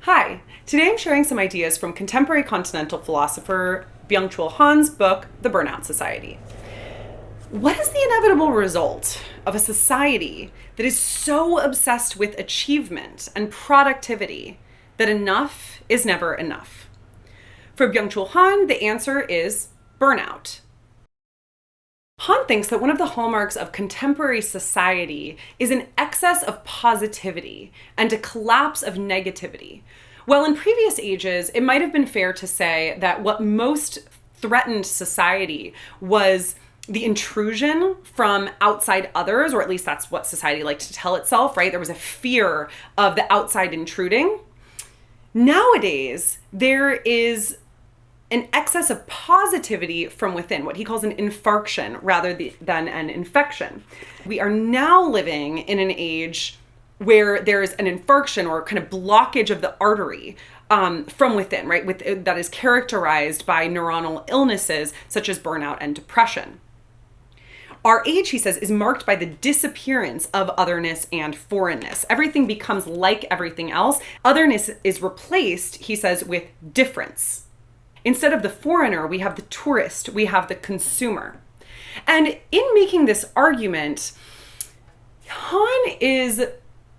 Hi, today I'm sharing some ideas from contemporary Continental philosopher Byung-Chul Han's book, The Burnout Society. What is the inevitable result of a society that is so obsessed with achievement and productivity that enough is never enough? For Byung-Chul Han, the answer is burnout. Han thinks that one of the hallmarks of contemporary society is an excess of positivity and a collapse of negativity. Well, in previous ages, it might have been fair to say that what most threatened society was the intrusion from outside others, or at least that's what society liked to tell itself, right? There was a fear of the outside intruding. Nowadays, there is an excess of positivity from within, what he calls an infarction rather than an infection. We are now living in an age where there's an infarction or kind of blockage of the artery from within, right? That is characterized by neuronal illnesses such as burnout and depression. Our age, he says, is marked by the disappearance of otherness and foreignness. Everything becomes like everything else. Otherness is replaced, he says, with difference. Instead of the foreigner, we have the tourist, we have the consumer. And in making this argument, Han is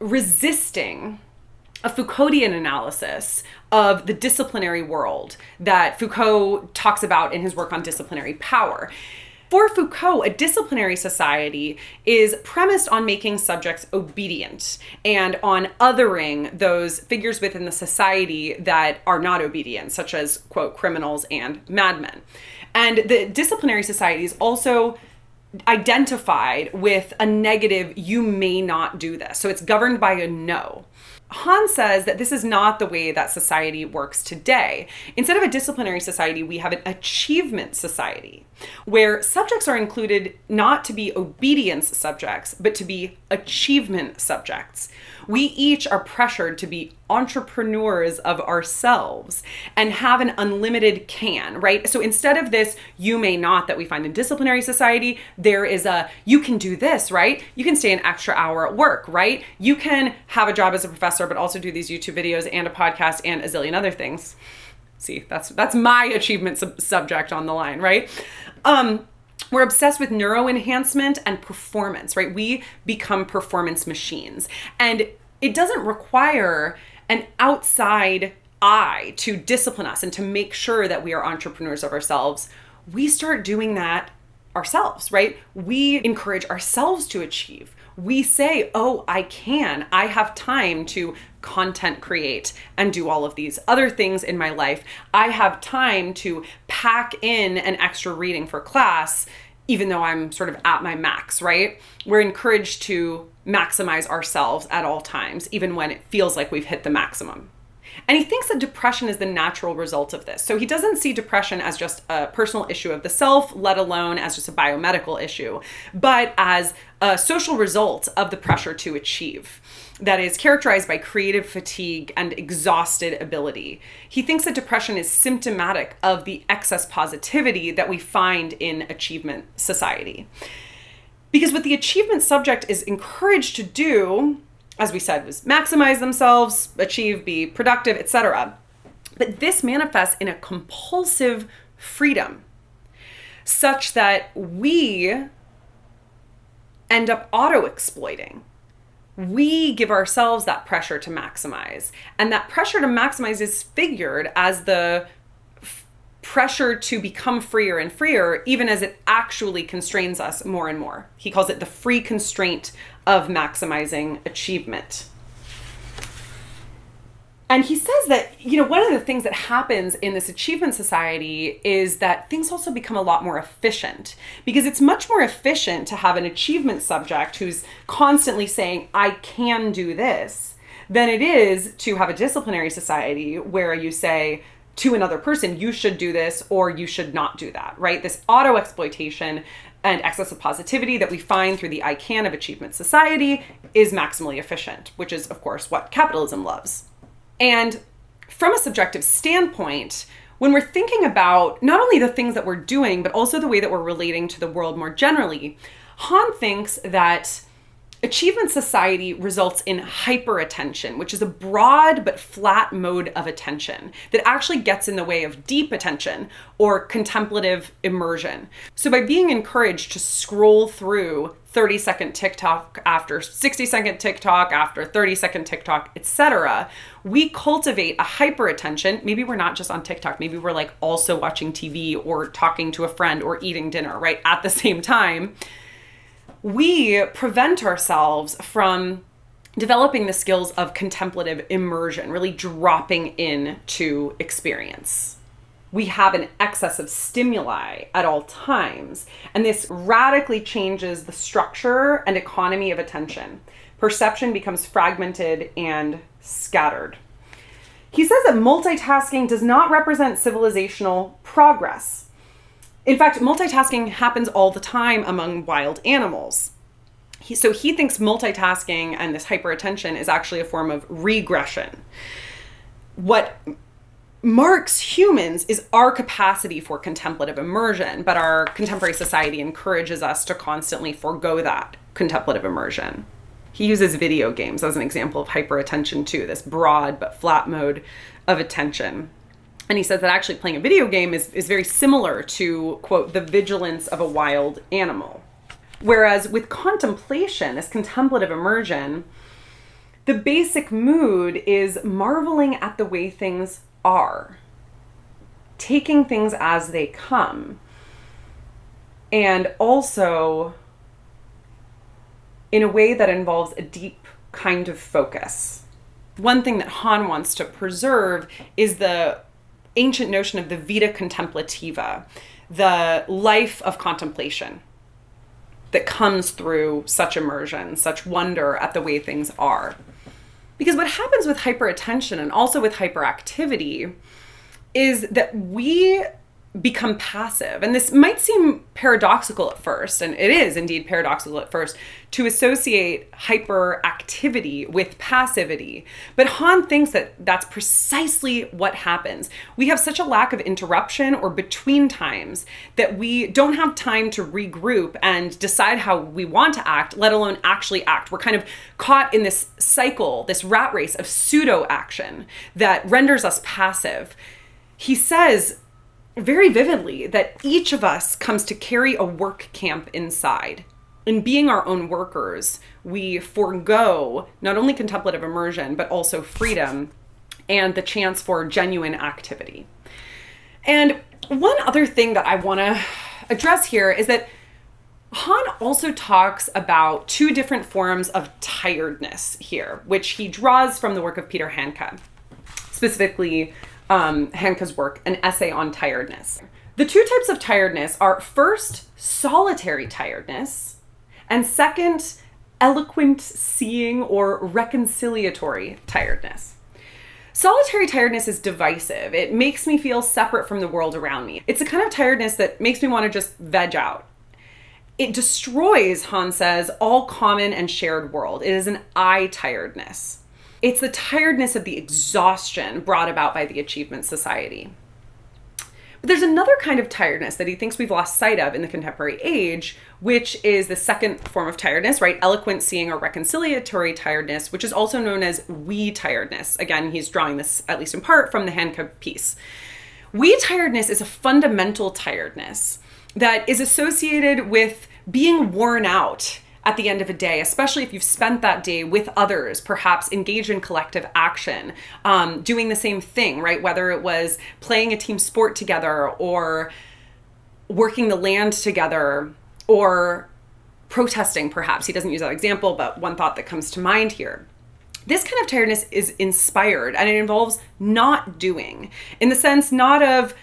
resisting a Foucauldian analysis of the disciplinary world that Foucault talks about in his work on disciplinary power. For Foucault, a disciplinary society is premised on making subjects obedient and on othering those figures within the society that are not obedient, such as, quote, criminals and madmen. And the disciplinary society is also identified with a negative, you may not do this. So it's governed by a no. Han says that this is not the way that society works today. Instead of a disciplinary society, we have an achievement society where subjects are included not to be obedience subjects, but to be achievement subjects. We each are pressured to be entrepreneurs of ourselves and have an unlimited can, right? So instead of this, you may not, that we find in disciplinary society, there is a, you can do this, right? You can stay an extra hour at work, right? You can have a job as a professor, but also do these YouTube videos and a podcast and a zillion other things. See, that's my achievement subject on the line, right? We're obsessed with neuroenhancement and performance, right? We become performance machines. And it doesn't require an outside eye to discipline us and to make sure that we are entrepreneurs of ourselves. We start doing that ourselves, right? We encourage ourselves to achieve. We say, oh, I have time to content create and do all of these other things in my life. I have time to pack in an extra reading for class, even though I'm sort of at my max, right? We're encouraged to maximize ourselves at all times, even when it feels like we've hit the maximum. And he thinks that depression is the natural result of this. So he doesn't see depression as just a personal issue of the self, let alone as just a biomedical issue, but as a social result of the pressure to achieve that is characterized by creative fatigue and exhausted ability. He thinks that depression is symptomatic of the excess positivity that we find in achievement society. Because what the achievement subject is encouraged to do, as we said, was maximize themselves, achieve, be productive, etc. But this manifests in a compulsive freedom, such that we end up auto-exploiting. We give ourselves that pressure to maximize. And that pressure to maximize is figured as the pressure to become freer and freer, even as it actually constrains us more and more. He calls it the free constraint of maximizing achievement. And he says that, one of the things that happens in this achievement society is that things also become a lot more efficient, because it's much more efficient to have an achievement subject who's constantly saying, I can do this, than it is to have a disciplinary society where you say to another person, you should do this or you should not do that, right? This auto-exploitation and excess of positivity that we find through the I can of achievement society is maximally efficient, which is, of course, what capitalism loves. And from a subjective standpoint, when we're thinking about not only the things that we're doing, but also the way that we're relating to the world more generally, Han thinks that Achievement society results in hyperattention, which is a broad but flat mode of attention that actually gets in the way of deep attention or contemplative immersion. So by being encouraged to scroll through 30-second TikTok after 60-second TikTok after 30-second TikTok, etc., we cultivate a hyperattention. Maybe we're not just on TikTok. Maybe we're like also watching TV or talking to a friend or eating dinner, right, at the same time. We prevent ourselves from developing the skills of contemplative immersion, really dropping into experience. We have an excess of stimuli at all times, and this radically changes the structure and economy of attention. Perception becomes fragmented and scattered. He says that multitasking does not represent civilizational progress. In fact, multitasking happens all the time among wild animals. So he thinks multitasking and this hyperattention is actually a form of regression. What marks humans is our capacity for contemplative immersion, but our contemporary society encourages us to constantly forego that contemplative immersion. He uses video games as an example of hyperattention too, this broad but flat mode of attention. And he says that actually playing a video game is very similar to, quote, the vigilance of a wild animal. Whereas with contemplation, this contemplative immersion, the basic mood is marveling at the way things are, taking things as they come, and also in a way that involves a deep kind of focus. One thing that Han wants to preserve is the ancient notion of the vita contemplativa, the life of contemplation that comes through such immersion, such wonder at the way things are. Because what happens with hyperattention and also with hyperactivity is that we become passive. And this might seem paradoxical at first, and it is indeed paradoxical at first, to associate hyperactivity with passivity. But Han thinks that that's precisely what happens. We have such a lack of interruption or between times that we don't have time to regroup and decide how we want to act, let alone actually act. We're kind of caught in this cycle, this rat race of pseudo action that renders us passive. He says very vividly that each of us comes to carry a work camp inside. In being our own workers, we forego not only contemplative immersion, but also freedom and the chance for genuine activity. And one other thing that I want to address here is that Han also talks about two different forms of tiredness here, which he draws from the work of Peter Handke, specifically Handke's work, An Essay on Tiredness. The two types of tiredness are first, solitary tiredness, and second, eloquent seeing or reconciliatory tiredness. Solitary tiredness is divisive. It makes me feel separate from the world around me. It's a kind of tiredness that makes me want to just veg out. It destroys, Han says, all common and shared world. It is an I tiredness. It's the tiredness of the exhaustion brought about by the achievement society. But there's another kind of tiredness that he thinks we've lost sight of in the contemporary age, which is the second form of tiredness, right? Eloquent seeing or reconciliatory tiredness, which is also known as we tiredness. Again, he's drawing this, at least in part, from the Handke piece. We tiredness is a fundamental tiredness that is associated with being worn out at the end of a day, especially if you've spent that day with others, perhaps engaged in collective action, doing the same thing, right? Whether it was playing a team sport together or working the land together or protesting, perhaps. He doesn't use that example, but one thought that comes to mind here. This kind of tiredness is inspired, and it involves not doing, in the sense not of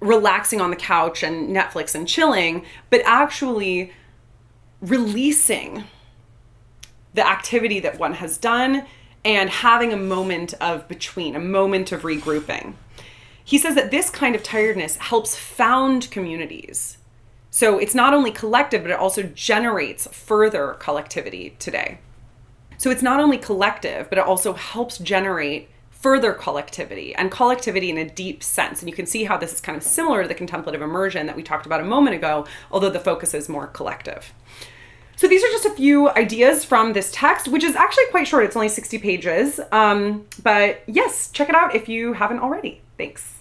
relaxing on the couch and Netflix and chilling, but actually releasing the activity that one has done and having a moment of between, a moment of regrouping. He says that this kind of tiredness helps found communities. So it's not only collective, but it also generates further collectivity today. So it's not only collective, but it also helps generate further collectivity, and collectivity in a deep sense. And you can see how this is kind of similar to the contemplative immersion that we talked about a moment ago, although the focus is more collective. So these are just a few ideas from this text, which is actually quite short. It's only 60 pages. But yes, check it out if you haven't already. Thanks.